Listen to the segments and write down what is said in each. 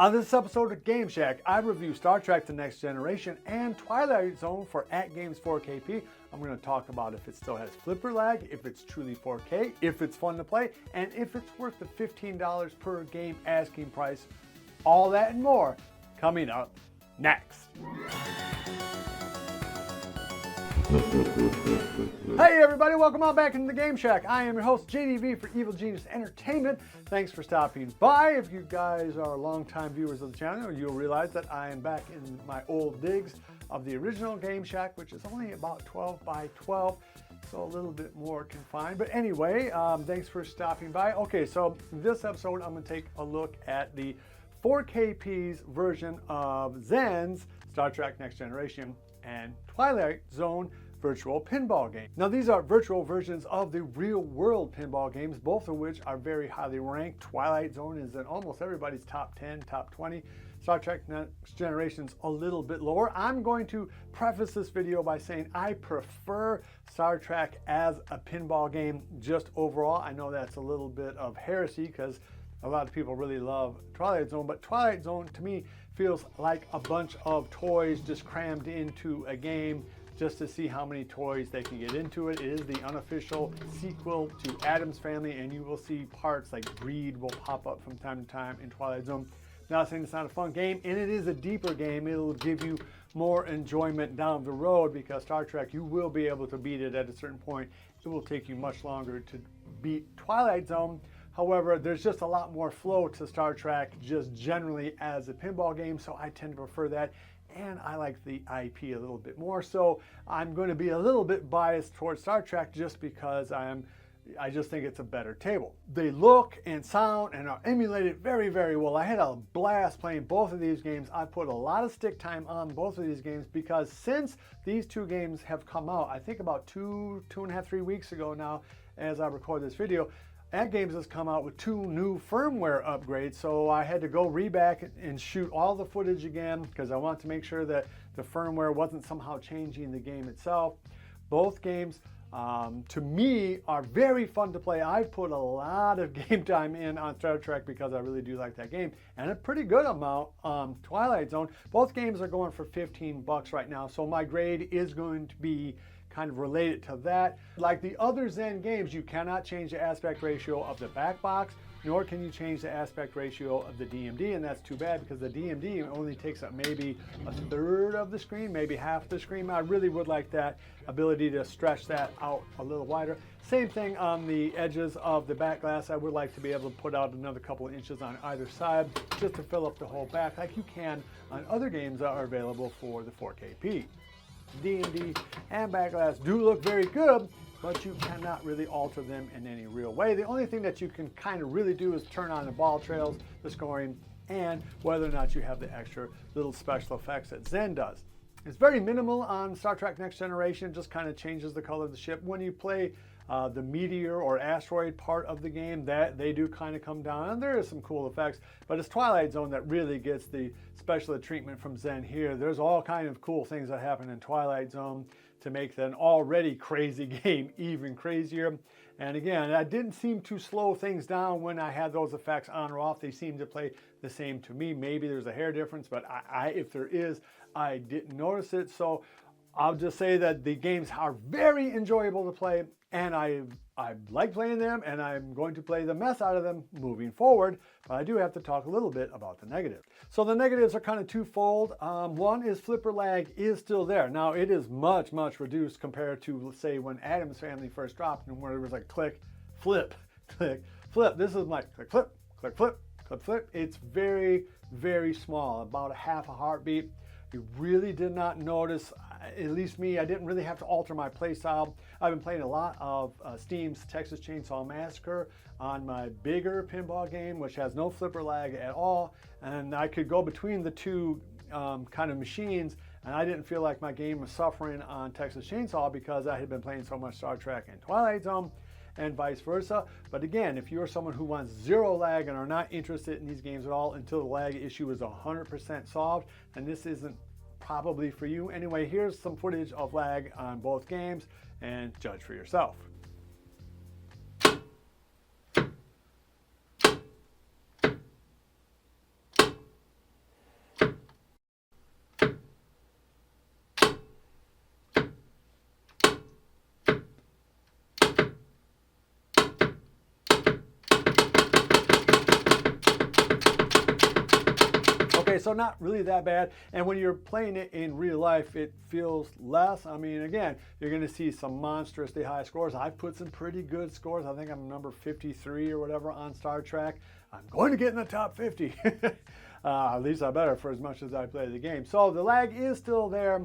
On this episode of Game Shack, I review Star Trek The Next Generation and Twilight Zone for AtGames 4KP. I'm going to talk about if it still has flipper lag, if it's truly 4K, if it's fun to play, and if it's worth the $15 per game asking price. All that and more coming up next. Hey everybody, welcome on back into the Game Shack. I am your host JDV for Evil Genius Entertainment. Thanks for stopping by. If you guys are longtime viewers of the channel, you'll realize that I am back in my old digs of the original Game Shack, which is only about 12 by 12, so a little bit more confined. But anyway, thanks for stopping by. Okay, so this episode I'm going to take a look at the 4KP's version of Zen's Star Trek Next Generation and Twilight Zone virtual pinball game. Now these are virtual versions of the real world pinball games, both of which are very highly ranked. Twilight Zone is in almost everybody's top 10, top 20. Star Trek Next Generation's a little bit lower. I'm going to preface this video by saying I prefer Star Trek as a pinball game just overall. I know that's a little bit of heresy because a lot of people really love Twilight Zone, but Twilight Zone to me feels like a bunch of toys just crammed into a game just to see how many toys they can get into it. It is the unofficial sequel to Addams Family, and you will see parts like greed will pop up from time to time in Twilight Zone. Not saying it's not a fun game, and it is a deeper game. It'll give you more enjoyment down the road because Star Trek, you will be able to beat it at a certain point. It will take you much longer to beat Twilight Zone. However, there's just a lot more flow to Star Trek just generally as a pinball game, so I tend to prefer that, and I like the IP a little bit more, so I'm going to be a little bit biased towards Star Trek just because I just think it's a better table. They look and sound and are emulated very, very well. I had a blast playing both of these games. I put a lot of stick time on both of these games because since these two games have come out, I think about two and a half, 3 weeks ago now as I record this video, AtGames has come out with 2 new firmware upgrades, so I had to go reback and shoot all the footage again because I want to make sure that the firmware wasn't somehow changing the game itself. Both games, to me, are very fun to play. I've put a lot of game time in on Star Trek because I really do like that game, and a pretty good amount on Twilight Zone. Both games are going for $15 right now, so my grade is going to be kind of related to that. Like the other Zen games, you cannot change the aspect ratio of the back box, nor can you change the aspect ratio of the DMD, and that's too bad because the DMD only takes up maybe a third of the screen, maybe half the screen. I really would like that ability to stretch that out a little wider. Same thing on the edges of the back glass. I would like to be able to put out another couple of inches on either side just to fill up the whole back like you can on other games that are available for the 4KP. DMD and back glass do look very good, but you cannot really alter them in any real way. The only thing that you can kind of really do is turn on the ball trails, the scoring, and whether or not you have the extra little special effects that Zen does. It's very minimal on Star Trek Next Generation, just kind of changes the color of the ship. When you play the meteor or asteroid part of the game, that they do kind of come down, and there is some cool effects, but it's Twilight Zone that really gets the special treatment from Zen here. There's all kind of cool things that happen in Twilight Zone to make an already crazy game even crazier. And again, that didn't seem to slow things down when I had those effects on or off. They seem to play the same to me. Maybe there's a hair difference, but if there is, I didn't notice it. So I'll just say that the games are very enjoyable to play, and I like playing them, and I'm going to play the mess out of them moving forward, but I do have to talk a little bit about the negatives. So the negatives are kind of twofold. One is flipper lag is still there. Now it is much, much reduced compared to, let's say, when Addams Family first dropped and where it was like click, flip, click, flip. This is my click, flip, click, flip, click, flip. It's very, very small, about a half a heartbeat. You really did not notice, at least me, I didn't really have to alter my play style. I've been playing a lot of Steam's Texas Chainsaw Massacre on my bigger pinball game, which has no flipper lag at all. And I could go between the two kind of machines, and I didn't feel like my game was suffering on Texas Chainsaw because I had been playing so much Star Trek and Twilight Zone, and vice versa. But again, if you're someone who wants zero lag and are not interested in these games at all until the lag issue is 100% solved, then this isn't probably for you. Anyway, here's some footage of lag on both games and judge for yourself. Okay, so not really that bad. And when you're playing it in real life, it feels less. I mean, again, you're going to see some monstrously high scores. I've put some pretty good scores. I think I'm number 53 or whatever on Star Trek. I'm going to get in the top 50. At least I better for as much as I play the game. So the lag is still there,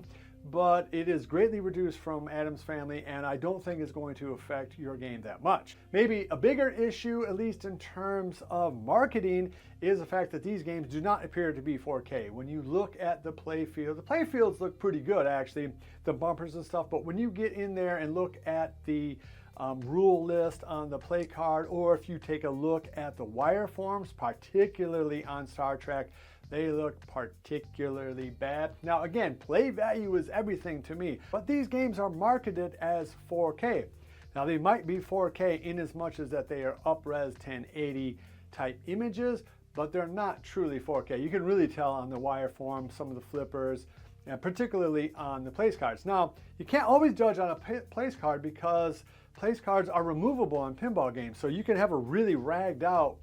but it is greatly reduced from Addams Family, and I don't think it's going to affect your game that much. Maybe a bigger issue, at least in terms of marketing, is the fact that these games do not appear to be 4K. When you look at the playfields look pretty good actually, the bumpers and stuff, but when you get in there and look at the rule list on the play card, or if you take a look at the wireforms, particularly on Star Trek, they look particularly bad. Now again, play value is everything to me, but these games are marketed as 4K. Now they might be 4K in as much as that they are up-res 1080 type images, but they're not truly 4K. You can really tell on the wireform, some of the flippers, and particularly on the place cards. Now, you can't always judge on a place card because place cards are removable on pinball games. So you can have a really ragged out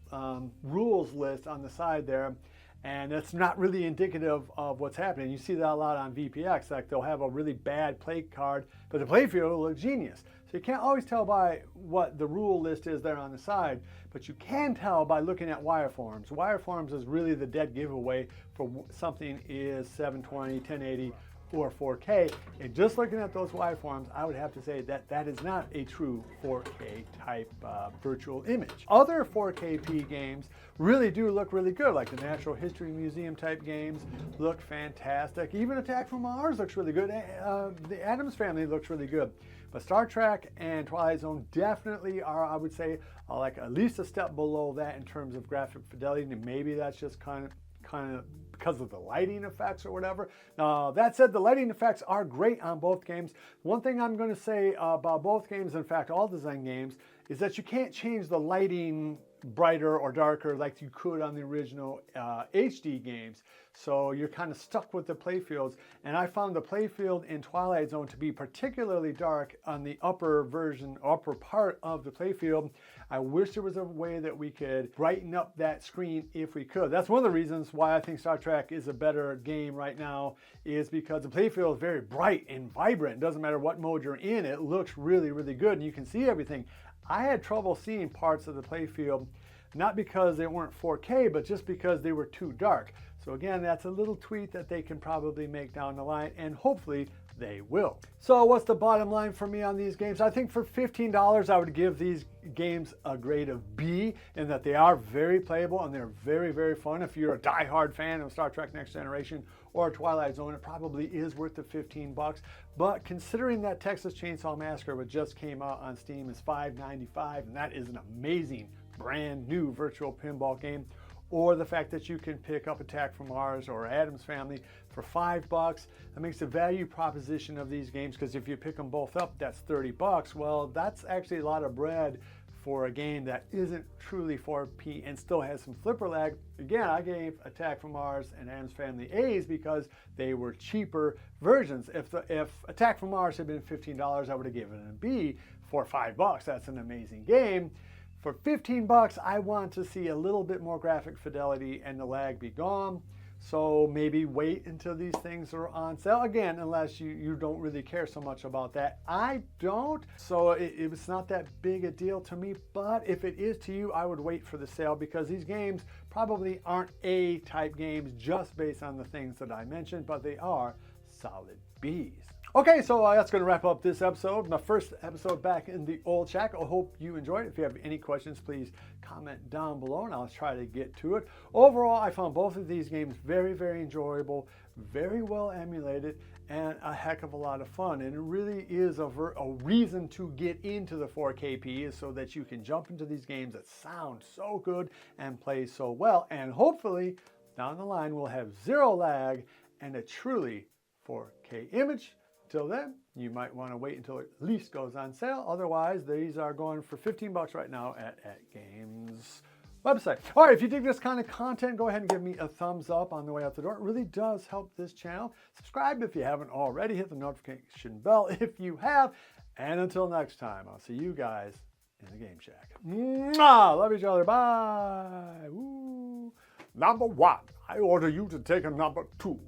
rules list on the side there, and it's not really indicative of what's happening. You see that a lot on VPX, like they'll have a really bad play card, but the playfield will look genius. So you can't always tell by what the rule list is there on the side, but you can tell by looking at wireforms. Wireforms is really the dead giveaway for something is 720, 1080, or 4K. And just looking at those wireforms, I would have to say that that is not a true 4K type virtual image. Other 4KP games really do look really good, like the Natural History Museum type games look fantastic. Even Attack from Mars looks really good. The Addams Family looks really good. But Star Trek and Twilight Zone definitely are, I would say, like at least a step below that in terms of graphic fidelity, and maybe that's just kind of because of the lighting effects or whatever. Now, that said, the lighting effects are great on both games. One thing I'm going to say about both games, in fact, all design games, is that you can't change the lighting brighter or darker like you could on the original HD games. So you're kind of stuck with the playfields. And I found the playfield in Twilight Zone to be particularly dark on the upper part of the playfield. I wish there was a way that we could brighten up that screen if we could. That's one of the reasons why I think Star Trek is a better game right now, is because the playfield is very bright and vibrant. It doesn't matter what mode you're in, it looks really, really good and you can see everything. I had trouble seeing parts of the playfield, not because they weren't 4K, but just because they were too dark. So again, that's a little tweak that they can probably make down the line, and hopefully they will. So what's the bottom line for me on these games? I think for $15, I would give these games a grade of B, in that they are very playable and they're very, very fun. If you're a die-hard fan of Star Trek Next Generation or Twilight Zone, it probably is worth the 15 bucks. But considering that Texas Chainsaw Massacre, which just came out on Steam, is $5.95, and that is an amazing brand new virtual pinball game, or the fact that you can pick up Attack from Mars or Addams Family for $5, that makes the value proposition of these games, because if you pick them both up, that's 30 bucks. Well, that's actually a lot of bread for a game that isn't truly 4P and still has some flipper lag. Again, I gave Attack from Mars and Addams Family A's because they were cheaper versions. If Attack from Mars had been $15, I would have given it a B. For $5, that's an amazing game. For 15 bucks, I want to see a little bit more graphic fidelity and the lag be gone. So maybe wait until these things are on sale. Again, unless you don't really care so much about that. I don't, so it's not that big a deal to me. But if it is to you, I would wait for the sale, because these games probably aren't A-type games just based on the things that I mentioned, but they are solid Bs. Okay, so that's going to wrap up this episode, my first episode back in the old shack. I hope you enjoyed it. If you have any questions, please comment down below and I'll try to get to it. Overall, I found both of these games very, very enjoyable, very well emulated, and a heck of a lot of fun. And it really is a reason to get into the 4KP, is so that you can jump into these games that sound so good and play so well. And hopefully, down the line, we'll have zero lag and a truly 4K image. Till then, you might want to wait until it at least goes on sale. Otherwise, these are going for 15 bucks right now at AtGames website. All right, if you dig this kind of content, go ahead and give me a thumbs up on the way out the door. It really does help this channel. Subscribe if you haven't already. Hit the notification bell if you have. And until next time, I'll see you guys in the Game Shack. Mwah! Love each other. Bye. Woo. Number one. I order you to take a number 2.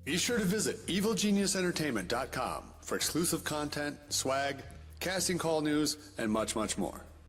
Be sure to visit evilgeniusentertainment.com for exclusive content, swag, casting call news, and much, much more.